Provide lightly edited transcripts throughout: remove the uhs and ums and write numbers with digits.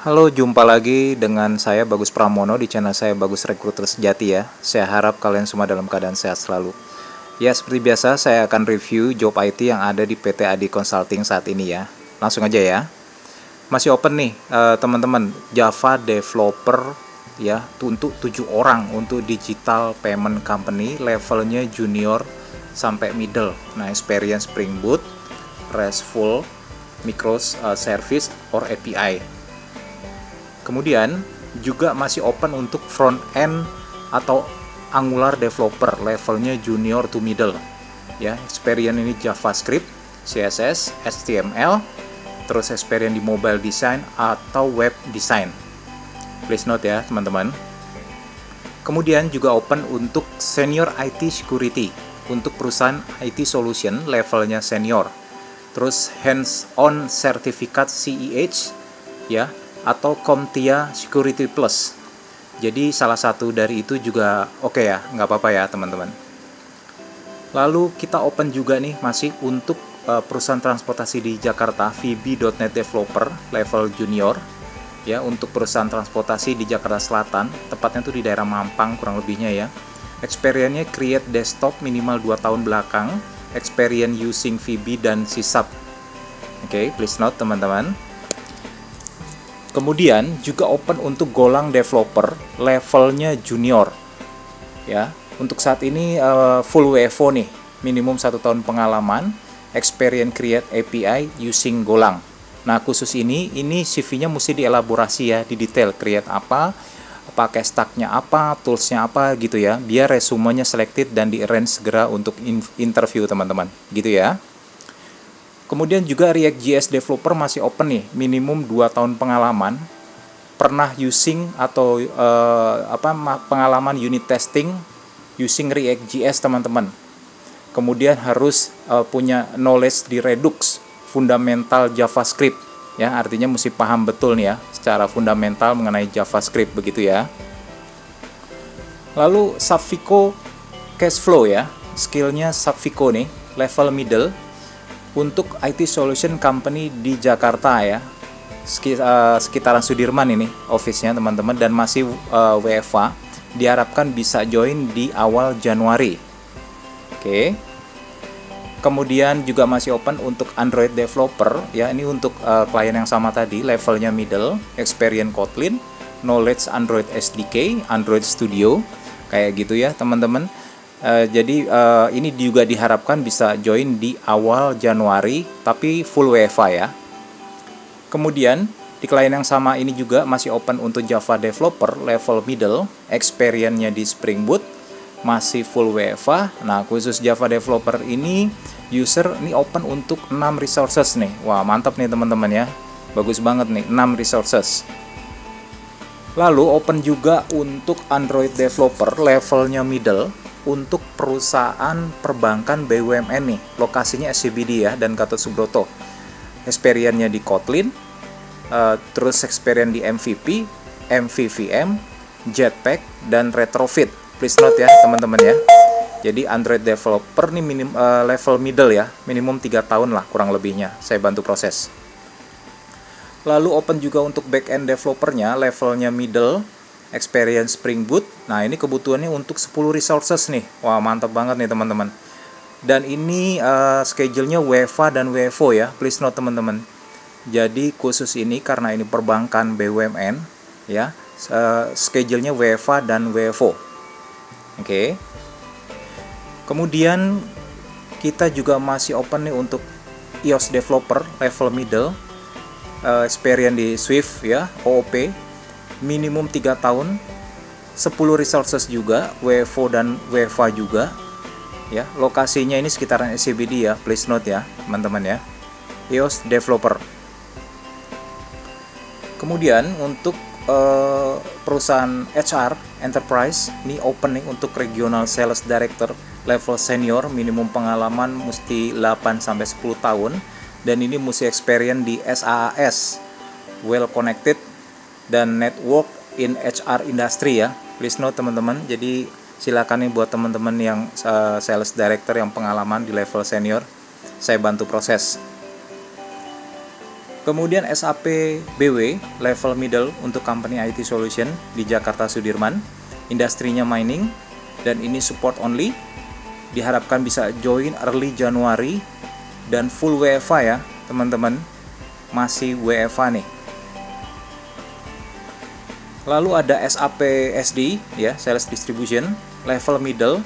Halo, jumpa lagi dengan saya Bagus Pramono di channel saya Bagus Rekruter Sejati ya. Saya harap kalian semua dalam keadaan sehat selalu. Ya, seperti biasa saya akan review job IT yang ada di PT Adi Consulting saat ini ya. Langsung aja ya. Masih open nih teman-teman, Java Developer ya untuk 7 orang untuk digital payment company, levelnya junior sampai middle. Nah, experience Spring Boot, RESTful, microservice or API. Kemudian juga masih open untuk front end atau Angular developer, levelnya junior to middle. Ya, experience ini JavaScript, CSS, HTML, terus experience di mobile design atau web design. Please note ya, teman-teman. Kemudian juga open untuk senior IT security untuk perusahaan IT solution, levelnya senior. Terus hands-on sertifikat CEH ya, atau CompTIA Security Plus. Jadi salah satu dari itu juga oke ya, nggak apa-apa ya teman-teman. Lalu kita open juga nih masih untuk perusahaan transportasi di Jakarta, VB.NET Developer level junior ya, untuk perusahaan transportasi di Jakarta Selatan, tepatnya tuh di daerah Mampang kurang lebihnya ya. Experience-nya create desktop minimal 2 tahun belakang, experience using VB dan CSAP. Oke, please note teman-teman. Kemudian juga open untuk Golang developer, levelnya junior. Ya, untuk saat ini full WFO nih, minimum 1 tahun pengalaman, experience create API using Golang. Nah, khusus ini CV-nya mesti dielaborasi ya, di detail, create apa, pakai stacknya apa, toolsnya apa gitu ya, biar resumenya selected dan di-arrange segera untuk interview teman-teman, gitu ya. Kemudian juga React.js developer masih open nih, minimum 2 tahun pengalaman, pernah using atau pengalaman unit testing using React.js teman-teman. Kemudian harus punya knowledge di Redux, fundamental JavaScript ya, artinya mesti paham betul nih ya secara fundamental mengenai JavaScript begitu ya. Lalu Subfico Cashflow ya, skillnya Subfico nih, level middle untuk IT solution company di Jakarta ya, sekitaran Sudirman ini office-nya teman-teman, dan masih WFA, diharapkan bisa join di awal Januari. Oke. Kemudian juga masih open untuk Android developer ya, ini untuk klien yang sama tadi, levelnya middle, experience Kotlin, knowledge Android SDK, Android Studio kayak gitu ya teman-teman. Jadi ini juga diharapkan bisa join di awal Januari, tapi full WFA ya. Kemudian di klien yang sama ini juga masih open untuk Java developer level middle, experience-nya di Spring Boot, masih full WFA. Nah, khusus Java developer ini user ini open untuk 6 resources nih. Wah, mantap nih teman-teman ya. Bagus banget nih, 6 resources. Lalu open juga untuk Android developer levelnya middle untuk perusahaan perbankan BUMN nih, lokasinya SCBD ya, dan Gatot Subroto. Experience-nya di Kotlin, terus experience di MVP, MVVM, Jetpack, dan Retrofit. Please note ya teman-teman ya. Jadi Android developer nih level middle ya, minimum 3 tahun lah kurang lebihnya. Saya bantu proses. Lalu open juga untuk backend developernya, levelnya middle, experience Spring Boot. Nah, ini kebutuhannya untuk 10 resources nih. Wah, mantap banget nih teman-teman. Dan ini schedule-nya WFA dan WFO ya. Please note teman-teman. Jadi khusus ini karena ini perbankan BUMN ya, schedule-nya WFA dan WFO. Oke. Kemudian kita juga masih open nih untuk iOS developer level middle, experience di Swift ya, OOP, minimum 3 tahun, 10 resources juga, WFO dan WFA juga ya. Lokasinya ini sekitaran SCBD ya, please note ya teman-teman ya, iOS developer. Kemudian untuk perusahaan HR enterprise ini open nih untuk regional sales director level senior, minimum pengalaman mesti 8-10 tahun, dan ini mesti experience di SaaS, well connected, dan network in HR industry ya. Please note teman-teman. Jadi silakan nih buat teman-teman yang sales director yang pengalaman di level senior, saya bantu proses. Kemudian SAP BW level middle untuk company IT solution di Jakarta Sudirman, industrinya mining, dan ini support only. Diharapkan bisa join early Januari dan full WFA ya teman-teman, masih WFA nih. Lalu ada SAP SD ya, sales distribution level middle,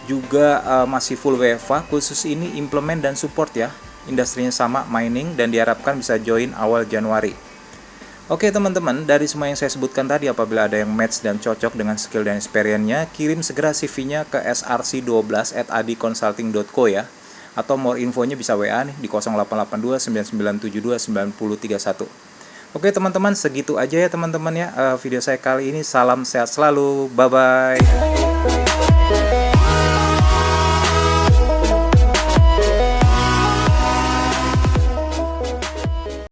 juga masih full WFA, khusus ini implement dan support ya. Industrinya sama, mining, dan diharapkan bisa join awal Januari. Oke teman-teman, dari semua yang saya sebutkan tadi, apabila ada yang match dan cocok dengan skill dan experience-nya, kirim segera CV-nya ke src12@adiconsulting.co ya. Atau more infonya bisa WA nih di 0882 9972 9031. Oke teman-teman, segitu aja ya teman-teman ya video saya kali ini. Salam sehat selalu, bye-bye.